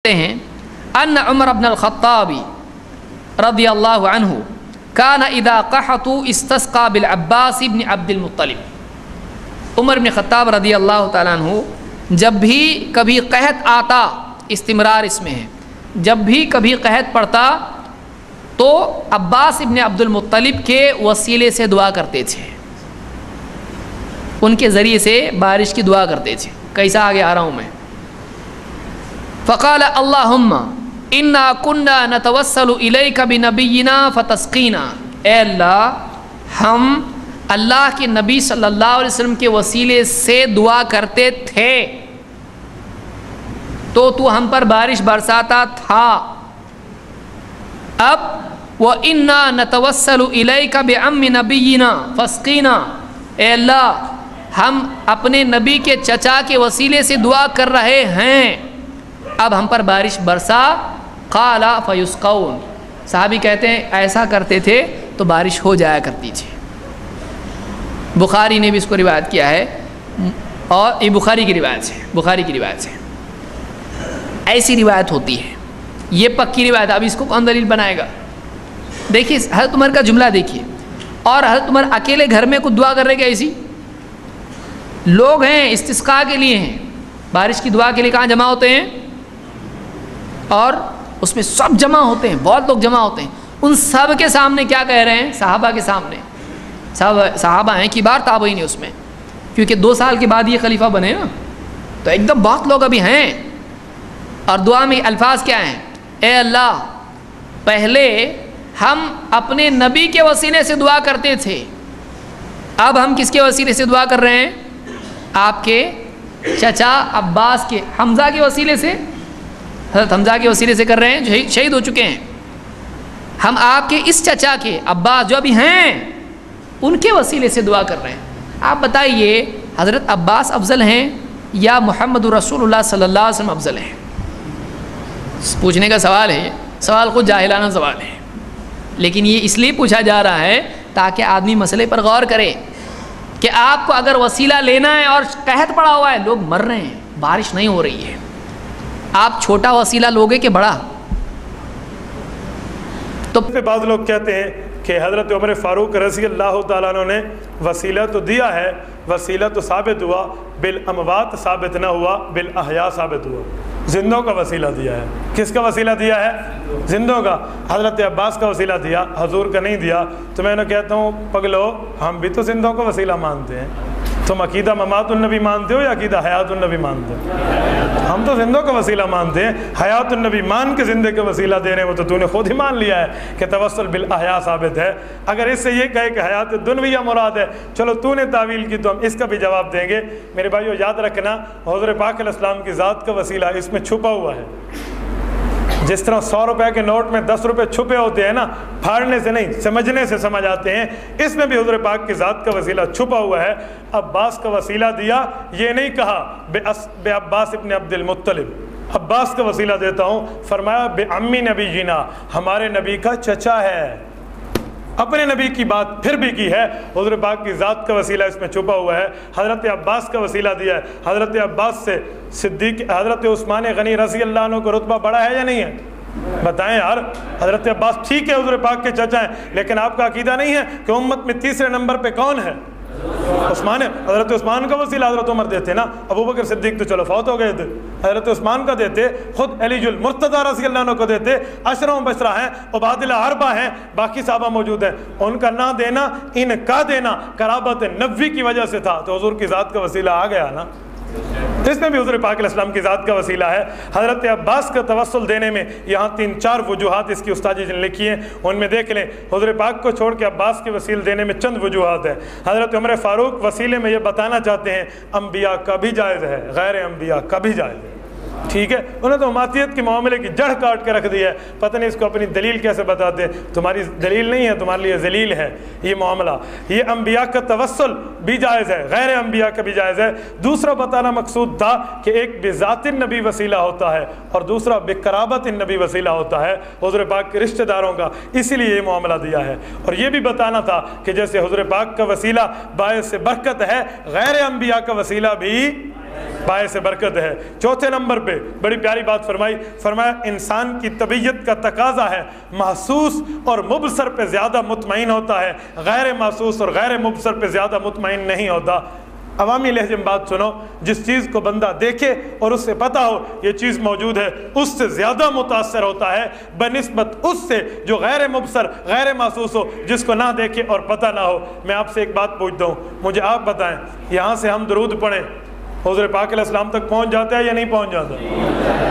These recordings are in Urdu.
ہیں ان عمر بن الخطاب رضی اللہ عنہ کان اذا قحطوا استسقى بالعباس بن عبد المطلب۔ عمر بن خطاب رضی اللہ تعالیٰ عنہ جب بھی کبھی قحط آتا، استمرار اس میں ہے، جب بھی کبھی قحط پڑتا تو عباس ابن عبد المطلب کے وسیلے سے دعا کرتے تھے، ان کے ذریعے سے بارش کی دعا کرتے تھے۔ کیسا آگے آ رہا ہوں میں؟ فقال اللہم انا کنا نتوسل الیک بنبینا فتسقینا، اے اللہ ہم اللہ کے نبی صلی اللہ علیہ وسلم کے وسیلے سے دعا کرتے تھے تو ہم پر بارش برساتا تھا۔ اب وَإِنَّا نَتَوَسَّلُ إِلَيْكَ بِعَمِّ نَبِيِّنَا فَاسْقِنَا، اے اللہ ہم اپنے نبی کے چچا کے وسیلے سے دعا کر رہے ہیں، اب ہم پر بارش برسا۔ قَالَ فَيُسْقَوْنَ، صحابی کہتے ہیں ایسا کرتے تھے تو بارش ہو جایا کرتی تھی۔ بخاری نے بھی اس کو روایت کیا ہے، اور یہ بخاری کی روایت سے ایسی روایت ہوتی ہے، یہ پکی روایت۔ اب اس کو کون دلیل بنائے گا؟ دیکھیے حضرت عمر کا جملہ دیکھیے، اور حضرت عمر اکیلے گھر میں کچھ دعا کر رہے، کیا ایسی لوگ ہیں استسقاء کے لیے ہیں، بارش کی دعا کے لیے کہاں جمع ہوتے ہیں، اور اس میں سب جمع ہوتے ہیں، بہت لوگ جمع ہوتے ہیں۔ ان سب کے سامنے کیا کہہ رہے ہیں؟ صحابہ کے سامنے، صحابہ ہیں کبار تابعین ہیں اس میں، کیونکہ 2 سال کے بعد یہ خلیفہ بنے نا، تو ایک دم بہت لوگ ابھی ہیں، اور دعا میں الفاظ کیا ہیں؟ اے اللہ پہلے ہم اپنے نبی کے وسیلے سے دعا کرتے تھے، اب ہم کس کے وسیلے سے دعا کر رہے ہیں؟ آپ کے چچا عباس کے، حمزہ کے وسیلے سے، حضرت حمزہ کے وسیلے سے کر رہے ہیں جو شہید ہو چکے ہیں۔ ہم آپ کے اس چچا کے عباس جو ابھی ہیں ان کے وسیلے سے دعا کر رہے ہیں۔ آپ بتائیے حضرت عباس افضل ہیں یا محمد رسول اللہ صلی اللہ علیہ وسلم افضل ہیں؟ پوچھنے کا سوال ہے، یہ سوال خود جاہلانہ سوال ہے، لیکن یہ اس لیے پوچھا جا رہا ہے تاکہ آدمی مسئلے پر غور کرے کہ آپ کو اگر وسیلہ لینا ہے اور قحط پڑا ہوا ہے، لوگ مر رہے ہیں، بارش نہیں ہو رہی ہے، آپ چھوٹا وسیلہ لوگے کہ بڑا؟ تو بعض لوگ کہتے ہیں کہ حضرت عمر فاروق رضی اللہ تعالیٰ عنہ نے وسیلہ تو دیا ہے، وسیلہ تو ثابت ہوا، بالاموات ثابت نہ ہوا، بالاحیاء ثابت ہوا۔ زندوں کا وسیلہ دیا ہے۔ کس کا وسیلہ دیا ہے؟ زندوں کا۔ حضرت عباس کا وسیلہ دیا، حضور کا نہیں دیا۔ تو میں نے کہتا ہوں پگلو، ہم بھی تو زندوں کا وسیلہ مانتے ہیں، تم عقیدہ ممات النبی مانتے ہو یا عقیدہ حیات النبی مانتے ہو؟ ہم تو زندوں کا وسیلہ مانتے ہیں، حیات النبی مان کے زندے کا وسیلہ دے رہے ہیں، وہ تو نے خود ہی مان لیا ہے کہ توسل بالاحیاء ثابت ہے۔ اگر اس سے یہ کہے کہ حیات دنیویہ مراد ہے، چلو تو نے تعویل کی تو ہم اس کا بھی جواب دیں گے۔ میرے بھائیو یاد رکھنا، حضور پاک علیہ السلام کی ذات کا وسیلہ اس میں چھپا ہوا ہے۔ جس طرح 100 روپے کے نوٹ میں 10 روپے چھپے ہوتے ہیں نا، پھاڑنے سے نہیں سمجھنے سے سمجھ آتے ہیں، اس میں بھی حضور پاک کی ذات کا وسیلہ چھپا ہوا ہے۔ عباس کا وسیلہ دیا، یہ نہیں کہا بے عباس ابن عبد المطلب، عباس کا وسیلہ دیتا ہوں، فرمایا بے عمی نبی جینا، ہمارے نبی کا چچا ہے۔ اپنے نبی کی بات پھر بھی کی ہے، حضور پاک کی ذات کا وسیلہ اس میں چھپا ہوا ہے۔ حضرت عباس کا وسیلہ دیا ہے، حضرت عباس سے صدیق حضرت عثمان غنی رضی اللہ عنہ کو رتبہ بڑا ہے یا نہیں ہے؟ بتائیں یار۔ حضرت عباس ٹھیک ہے حضور پاک کے چچا ہیں، لیکن آپ کا عقیدہ نہیں ہے کہ امت میں تیسرے نمبر پہ کون ہے؟ عثمان ہے۔ حضرت عثمان کا وسیلہ حضرت عمر دیتے نا، ابو بکر صدیق تو چلو فوت ہو گئے تھے، حضرت عثمان کا دیتے، خود علی المرتضیٰ رضی اللہ عنہ کو دیتے، عشرہ مبشرہ ہیں، عبادلہ اربعہ ہیں، باقی صحابہ موجود ہیں، ان کا نہ دینا، ان کا دینا قرابت نبوی کی وجہ سے تھا، تو حضور کی ذات کا وسیلہ آ گیا نا۔ اس میں بھی حضور پاک علیہ السلام کی ذات کا وسیلہ ہے۔ حضرت عباس کا توسل دینے میں یہاں 3-4 وجوہات اس کی استاد جی نے لکھی ہیں، ان میں دیکھ لیں۔ حضور پاک کو چھوڑ کے عباس کے وسیلے دینے میں چند وجوہات ہیں۔ حضرت عمر فاروق وسیلے میں یہ بتانا چاہتے ہیں انبیاء کا بھی جائز ہے، غیر انبیاء کا بھی جائز ہے، ٹھیک ہے؟ انہوں نے تو اماتیت کے معاملے کی جڑ کاٹ کے رکھ دی ہے، پتہ نہیں اس کو اپنی دلیل کیسے بتاتے ہیں۔ تمہاری دلیل نہیں ہے، تمہارے لیے ذلیل ہے یہ معاملہ۔ یہ انبیاء کا توسل بھی جائز ہے، غیر انبیاء کا بھی جائز ہے۔ دوسرا بتانا مقصود تھا کہ ایک بذات النبی وسیلہ ہوتا ہے اور دوسرا بقرابت النبی وسیلہ ہوتا ہے، حضور پاک کے رشتہ داروں کا، اسی لیے یہ معاملہ دیا ہے۔ اور یہ بھی بتانا تھا کہ جیسے حضور پاک کا وسیلہ باعث برکت ہے، غیر انبیاء کا وسیلہ بھی باعث برکت ہے۔ چوتھے نمبر پہ بڑی پیاری بات فرمائی، فرمایا انسان کی طبیعت کا تقاضا ہے محسوس اور مبصر پہ زیادہ مطمئن ہوتا ہے، غیر محسوس اور غیر مبصر پہ زیادہ مطمئن نہیں ہوتا۔ عوامی لہجے میں بات سنو، جس چیز کو بندہ دیکھے اور اس سے پتہ ہو یہ چیز موجود ہے، اس سے زیادہ متاثر ہوتا ہے بنسبت اس سے جو غیر مبصر غیر محسوس ہو، جس کو نہ دیکھے اور پتہ نہ ہو۔ میں آپ سے ایک بات پوچھتا ہوں، مجھے آپ بتائیں، یہاں سے ہم درود پڑھیں حضور پاک علیہ السلام تک پہنچ جاتا ہے یا نہیں پہنچ جاتا؟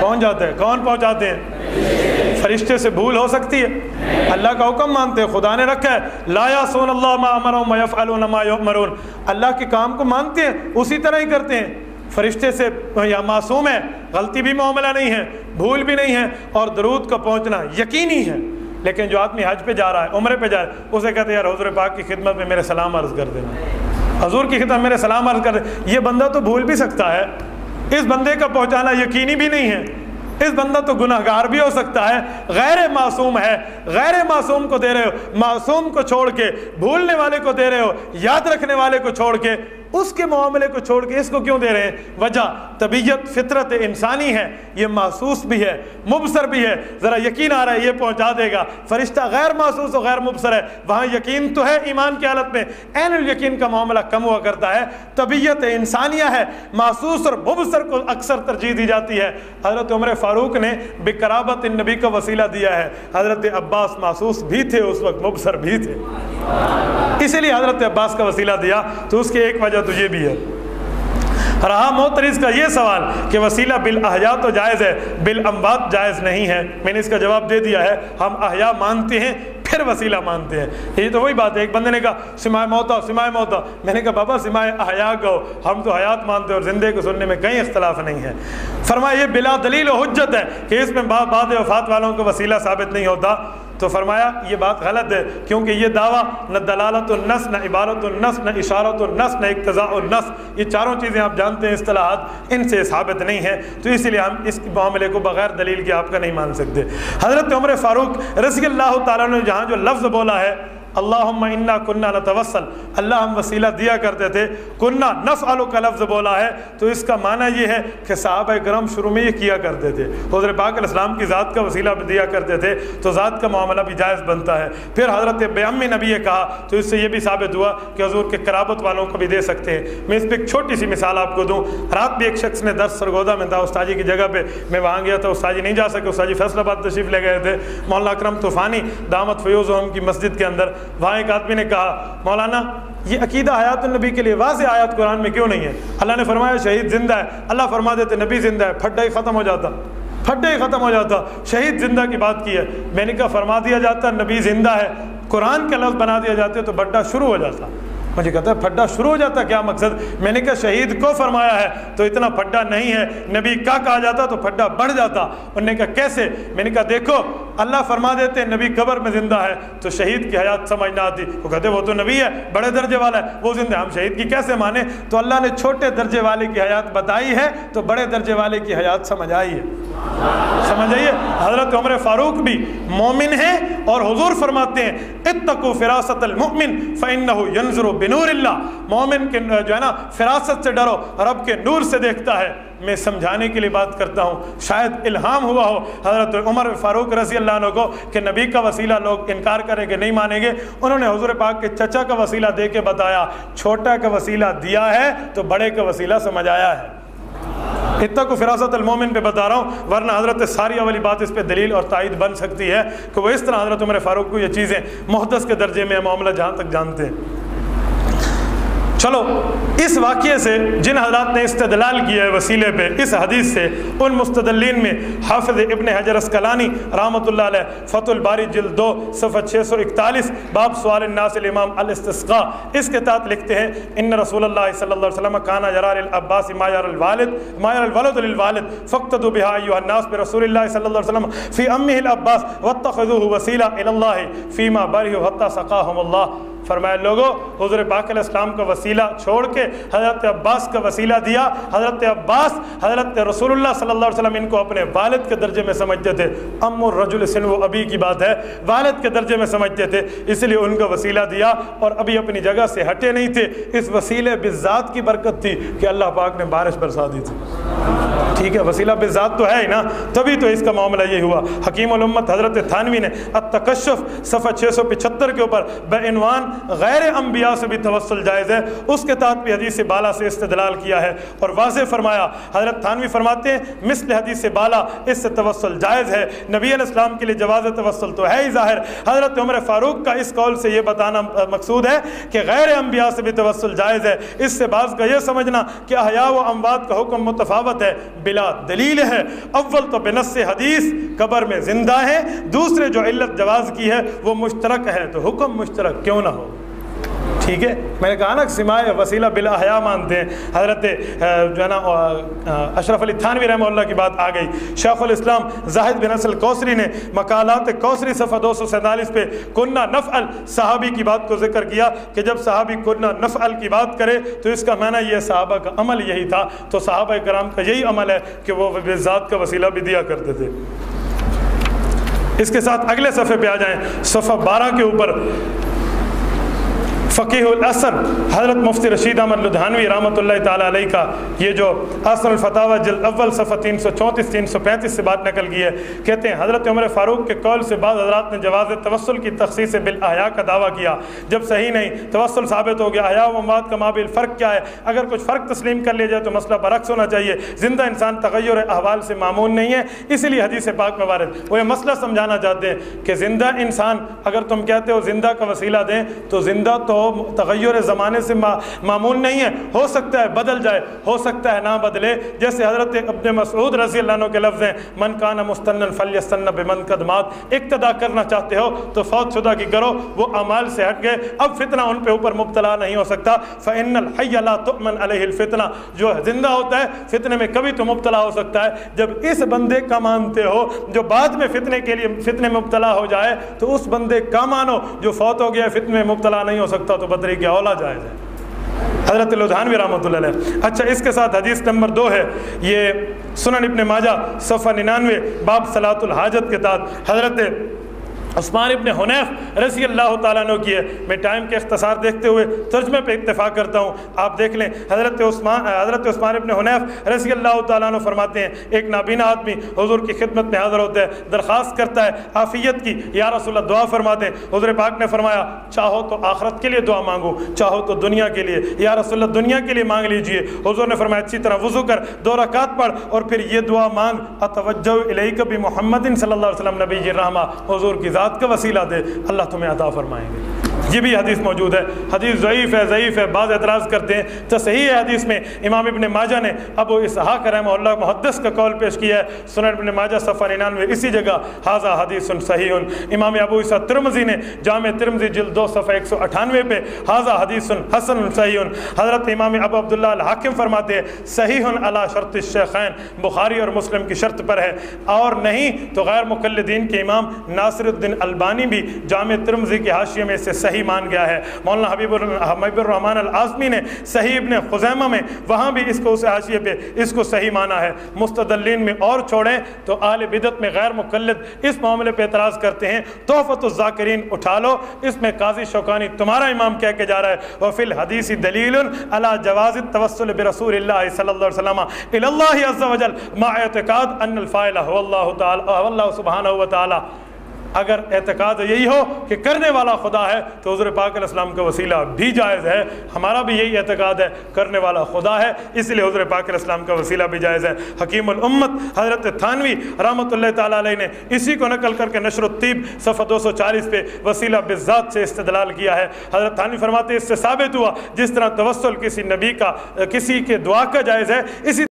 پہنچ جاتا ہے۔ کون پہنچاتے ہیں؟ فرشتے سے بھول ہو سکتی ہے؟ اللہ کا حکم مانتے ہیں، خدا نے رکھا ہے لا یعصون اللہ ما امرهم ویفعلون ما یؤمرون، اللہ کے کام کو مانتے ہیں اسی طرح ہی کرتے ہیں۔ فرشتے سے یا معصوم ہے، غلطی بھی معاملہ نہیں ہے، بھول بھی نہیں ہے، اور درود کا پہنچنا یقینی ہے۔ لیکن جو آدمی حج پہ جا رہا ہے، عمرے پہ جا رہا ہے، اسے کہتے ہیں یار حضور پاک کی خدمت میں میرے سلام عرض کر دینا، حضور کی خدمت میرے سلام عرض کر دے۔ یہ بندہ تو بھول بھی سکتا ہے، اس بندے کا پہنچانا یقینی بھی نہیں ہے، اس بندہ تو گناہگار بھی ہو سکتا ہے، غیر معصوم ہے۔ غیر معصوم کو دے رہے ہو، معصوم کو چھوڑ کے بھولنے والے کو دے رہے ہو، یاد رکھنے والے کو چھوڑ کے، اس کے معاملے کو چھوڑ کے اس کو کیوں دے رہے ہیں؟ وجہ طبیعت فطرت انسانی ہے، یہ محسوس بھی ہے مبصر بھی ہے، ذرا یقین آ رہا ہے یہ پہنچا دے گا۔ فرشتہ غیر محسوس و غیر مبصر ہے، وہاں یقین تو ہے، ایمان کی حالت میں عین الیقین کا معاملہ کم ہوا کرتا ہے۔ طبیعت انسانیہ ہے، محسوس اور مبصر کو اکثر ترجیح دی جاتی ہے۔ حضرت عمر فاروق نے بقرابت النبی کا وسیلہ دیا ہے، حضرت عباس محسوس بھی تھے اس وقت، مبصر بھی تھے، اسی لیے حضرت عباس کا وسیلہ دیا۔ تو اس کی ایک وجہ تو یہ بھی ہے۔ رہا معترض کا یہ سوال کہ وسیلہ بالاحیاء تو جائز ہے، بالاموات جائز نہیں ہے، میں نے اس کا جواب دے دیا ہے۔ ہم احیاء مانتے ہیں پھر وسیلہ مانتے ہیں، یہ تو وہی بات ہے۔ ایک بندے نے کہا سماع موتا سماع موتا، میں نے کہا بابا سماع احیاء کہو، ہم تو حیات مانتے ہیں اور زندے کو سننے میں کہیں اختلاف نہیں ہے۔ فرمایا یہ بلا دلیل و حجت ہے کہ اس میں بعد وفات والوں کو وسیلہ ثابت نہیں ہوتا۔ تو فرمایا یہ بات غلط ہے، کیونکہ یہ دعویٰ نہ دلالت النص، نہ عبارت النص، نہ اشارت النص، نہ اقتضاء النص، یہ چاروں چیزیں آپ جانتے ہیں اصطلاحات، ان سے ثابت نہیں ہے، تو اس لیے ہم اس معاملے کو بغیر دلیل کے آپ کا نہیں مان سکتے۔ حضرت عمر فاروق رضی اللہ تعالیٰ نے جہاں جو لفظ بولا ہے اللہم انا کننا نتوسل، اللہ ہم وسیلہ دیا کرتے تھے، کننا نفعل کا لفظ بولا ہے، تو اس کا معنی یہ ہے کہ صحابہ کرام شروع میں یہ کیا کرتے تھے، حضور پاک علیہ السلام کی ذات کا وسیلہ بھی دیا کرتے تھے، تو ذات کا معاملہ بھی جائز بنتا ہے۔ پھر حضرت بعم نبی یہ کہا تو اس سے یہ بھی ثابت ہوا کہ حضور کے قرابت والوں کو بھی دے سکتے ہیں۔ میں اس پہ ایک چھوٹی سی مثال آپ کو دوں۔ رات بھی ایک شخص نے درس سرگودا میں تھا، استاد جی کی جگہ پہ، میں وہاں گیا تھا، استاد جی نہیں جا سکے، استاد جی فیصل آباد تشریف لے گئے تھے، مولانا اکرم طوفانی دامت فیوزہم کی مسجد کے اندر۔ وہاں ایک آدمی نے کہا مولانا یہ عقیدہ حیات النبی کے لیے واضح آیات قرآن میں کیوں نہیں ہے؟ اللہ نے فرمایا شہید زندہ ہے، اللہ فرما دیتے نبی زندہ ہے، پھڈا ہی ختم ہو جاتا، پھڈا ہی ختم ہو جاتا۔ شہید زندہ کی بات کی ہے، میں نے کہا فرما دیا جاتا نبی زندہ ہے، قرآن کے لفظ بنا دیا جاتے تو بڈا شروع ہو جاتا۔ مجھے کہتا ہے پھڈا شروع ہو جاتا کیا مقصد؟ میں نے کہا شہید کو فرمایا ہے تو اتنا پھڈا نہیں ہے، نبی کا کہا جاتا تو پھڈا بڑھ جاتا۔ انہوں نے کہا کیسے؟ میں نے کہا دیکھو اللہ فرما دیتے نبی قبر میں زندہ ہے تو شہید کی حیات سمجھ نہ آتی، وہ کہتے وہ تو نبی ہے بڑے درجے والا ہے وہ زندہ ہے، ہم شہید کی کیسے مانیں؟ تو اللہ نے چھوٹے درجے والے کی حیات بتائی ہے تو بڑے درجے والے کی حیات سمجھ آئی ہے۔ سمجھ آئیے، حضرت عمر فاروق بھی مومن ہیں اور حضور فرماتے ہیں اتقوا فراست المؤمن فإنه ينظر بنور اللہ، مومن کے جو ہے نا فراست سے ڈرو، رب کے نور سے دیکھتا ہے۔ میں سمجھانے کے لیے بات کرتا ہوں، شاید الہام ہوا ہو حضرت عمر فاروق رضی اللہ عنہ کو کہ نبی کا وسیلہ لوگ انکار کریں گے نہیں مانیں گے، انہوں نے حضور پاک کے چچا کا وسیلہ دے کے بتایا چھوٹا کا وسیلہ دیا ہے تو بڑے کا وسیلہ سمجھ آیا ہے۔ اتنا کو فراست المومن پہ بتا رہا ہوں، ورنہ حضرت ساریہ والی بات اس پہ دلیل اور تائید بن سکتی ہے کہ وہ اس طرح حضرت عمر فاروق کو یہ چیزیں محدث کے درجے میں معاملہ جہاں تک جانتے ہیں۔ چلو اس واقعے سے جن حضرات نے استدلال کیا ہے وسیلے پہ اس حدیث سے، ان مستدلین میں حافظ ابن حجر اسقلانی رحمۃ اللہ علیہ فتح الباری جلد 2 صفحہ 641 باب سوال الناس الامام الاستسقاء، اس کے تحت لکھتے ہیں ان رسول اللہ صلی اللہ علیہ وسلم کانا یرا للعباس ما یرا الولد للوالد فاقتدوا بها ایها الناس برسول اللہ صلی اللہ علیہ وسلم فی امه العباس واتخذوه وسیلہ الی اللہ فیما بره حتی سقاهم اللہ۔ فرمایا لوگوں حضور پاک علیہ السلام کا وسیلہ چھوڑ کے حضرت عباس کا وسیلہ دیا۔ حضرت عباس حضرت رسول اللہ صلی اللہ علیہ وسلم ان کو اپنے والد کے درجے میں سمجھتے تھے، ام الرجل سنو ابی کی بات ہے، والد کے درجے میں سمجھتے تھے، اس لیے ان کا وسیلہ دیا اور ابھی اپنی جگہ سے ہٹے نہیں تھے۔ اس وسیلے بالذات کی برکت تھی کہ اللہ پاک نے بارش برسا دی تھی۔ ٹھیک ہے، وسیلہ بالذات تو ہے ہی نا، تبھی تو اس کا معاملہ یہ ہوا۔ حکیم الامت حضرت تھانوی نے التکشف صفحہ 675 کے اوپر بعنوان غیر انبیاء سے بھی توسل جائز ہے، اس کے تحت بھی حدیث بالا سے استدلال کیا ہے اور واضح فرمایا۔ حضرت تھانوی فرماتے ہیں مثل حدیث بالا اس سے توسل جائز ہے، نبی علیہ السلام کے لیے جواز توسل تو ہے ہی ظاہر۔ حضرت عمر فاروق کا اس قول سے یہ بتانا مقصود ہے کہ غیر انبیاء سے بھی توسل جائز ہے۔ اس سے بعض کا یہ سمجھنا کہ احیاء و اموات کا حکم متفاوت ہے، بلا دلیل ہے۔ اول تو بنص حدیث قبر میں زندہ ہے، دوسرے جو علت جواز کی ہے وہ مشترک ہے، تو حکم مشترک کیوں نہ ہو؟ ٹھیک ہے، میں نے کہا نا سماع وسیلہ بالاحیاء مانتے ہیں۔ حضرت جو ہے نا اشرف علی تھانوی رحمہ اللہ کی بات آ گئی۔ شیخ الاسلام زاہد بن حسن کوثری نے مقالات کوثری صفحہ 247 پہ کنہ نفعل صحابی کی بات کو ذکر کیا کہ جب صحابی کنہ نفعل کی بات کرے تو اس کا معنی یہ صحابہ کا عمل یہی تھا، تو صحابہ کرام کا یہی عمل ہے کہ وہ ذات کا وسیلہ بھی دیا کرتے تھے۔ اس کے ساتھ اگلے صفحے پہ آ جائیں، صفحہ 12 کے اوپر فقیہ الاثر حضرت مفتی رشید احمد لدھانوی رحمۃ اللہ تعالیٰ علیہ کا یہ جو اثر الفتاوی جلد اول صفحہ 334 335 سے بات نقل کی ہے، کہتے ہیں حضرت عمر فاروق کے قول سے بعض حضرات نے جواز توسل کی تخصیص بالاحیاء کا دعویٰ کیا، جب صحیح نہیں، توسل ثابت ہو گیا، احیاء و اموات کا مابین فرق کیا ہے؟ اگر کچھ فرق تسلیم کر لیا جائے تو مسئلہ برعکس ہونا چاہیے، زندہ انسان تغیر احوال سے معمون نہیں ہے، اسی لیے حدیث پاک میں وارد وہ یہ مسئلہ سمجھانا چاہتے ہیں کہ زندہ انسان اگر تم کہتے ہو زندہ کا وسیلہ دیں تو زندہ تو تغیر زمانے سے معمول نہیں ہے، ہو سکتا ہے بدل جائے، ہو سکتا ہے نہ بدلے، جیسے حضرت ابن مسعود رضی اللہ عنہ کے لفظ ہیں من کان مستنن فلیستن بمن قد مات، اقتدا کرنا چاہتے ہو تو فوت شدہ کی کرو، وہ اعمال سے ہٹ گئے، اب فتنہ ان پہ اوپر مبتلا نہیں ہو سکتا۔ فإن الحی لا تؤمن علیہ الفتنہ، جو زندہ ہوتا ہے فتنے میں کبھی تو مبتلا ہو سکتا ہے، جب اس بندے کا مانتے ہو جو بعد میں فتنے میں مبتلا ہو جائے تو اس بندے کا مانو جو فوت ہو گیا فتنے میں مبتلا نہیں ہو سکتا، تو بدری کی اولا جائز ہے، حضرت لدھانوی رحمۃ اللہ علیہ۔ اچھا، اس کے ساتھ حدیث نمبر 2 ہے یہ سنن ابن ماجہ صفحہ 99 باب صلاۃ الحاجت کے تحت حضرت عثمان ابن حنیف رضی اللہ تعالیٰ عنہ کی ہے۔ میں ٹائم کے اختصار دیکھتے ہوئے ترجمے پہ اتفاق کرتا ہوں، آپ دیکھ لیں۔ حضرت عثمان ابن حنیف رضی اللہ تعالیٰ عنہ فرماتے ہیں ایک نابینا آدمی حضور کی خدمت میں حاضر ہوتا ہے، درخواست کرتا ہے عافیت کی، یا رسول اللہ دعا فرماتے ہیں۔ حضور پاک نے فرمایا چاہو تو آخرت کے لیے دعا مانگو، چاہو تو دنیا کے لیے، یا رسول اللہ دنیا کے لیے مانگ لیجئے۔ حضور نے فرمایا اچھی طرح وضو کر 2 رکعت پڑھ اور پھر یہ دعا مانگ اتوجہ الیک بمحمد صلی اللہ علیہ وسلم نبی الرحمہ، حضور کی ذات کا وسیلہ دے، اللہ تمہیں عطا فرمائیں گے۔ یہ بھی حدیث موجود ہے، حدیث ضعیف ہے، بعض اعتراض کرتے ہیں تو صحیح ہے۔ حدیث میں امام ابن ماجہ نے ابو اسحاق رحمہ اللہ محدث کا قول پیش کیا ہے، سنن ابن ماجہ صفحہ 99 اسی جگہ ھذا حدیث صحیح۔ امام ابو عیسیٰ ترمذی نے جامع ترمذی جلد 2 صفحہ 198 پہ ھذا حدیث حسن صحیح۔ حضرت امام ابو عبداللہ الحاکم فرماتے ہیں صحیح علی شرط الشیخین، بخاری اور مسلم کی شرط پر ہے، اور نہیں تو غیر مقلدین کے امام ناصر الدین البانی بھی جامع ترمذی کے حاشیے میں سے صحیح مان گیا ہے۔ مولانا حبیب الرحمن العاظمی نے صحیح ابن خزیمہ میں وہاں بھی اس کو اس حاشیے پہ اس کو صحیح مانا ہے۔ مستدلین میں اور چھوڑیں تو اہل بدعت میں غیر مقلد اس معاملے پہ اعتراض کرتے ہیں، تحفۃ الذاکرین اٹھا لو، اس میں قاضی شوکانی تمہارا امام کہہ کے جا رہا ہے وفی الحدیث دلیل علی جواز التوسل برسول اللہ صلی اللہ علیہ وسلم الی اللہ عز وجل مع اعتقاد ان الفاعل هو اللہ تعالی اللہ سبحانہ و تعالی۔ اگر اعتقاد یہی ہو کہ کرنے والا خدا ہے تو حضور پاک علیہ السلام کا وسیلہ بھی جائز ہے، ہمارا بھی یہی اعتقاد ہے کرنے والا خدا ہے، اس لیے حضور پاک علیہ السلام کا وسیلہ بھی جائز ہے۔ حکیم الامت حضرت تھانوی رحمۃ اللہ تعالیٰ علیہ نے اسی کو نقل کر کے نشر الطیب صفحہ 240 پہ وسیلہ بالذات سے استدلال کیا ہے۔ حضرت تھانوی فرماتے ہیں اس سے ثابت ہوا جس طرح توسل کسی نبی کا کسی کے دعا کا جائز ہے، اسی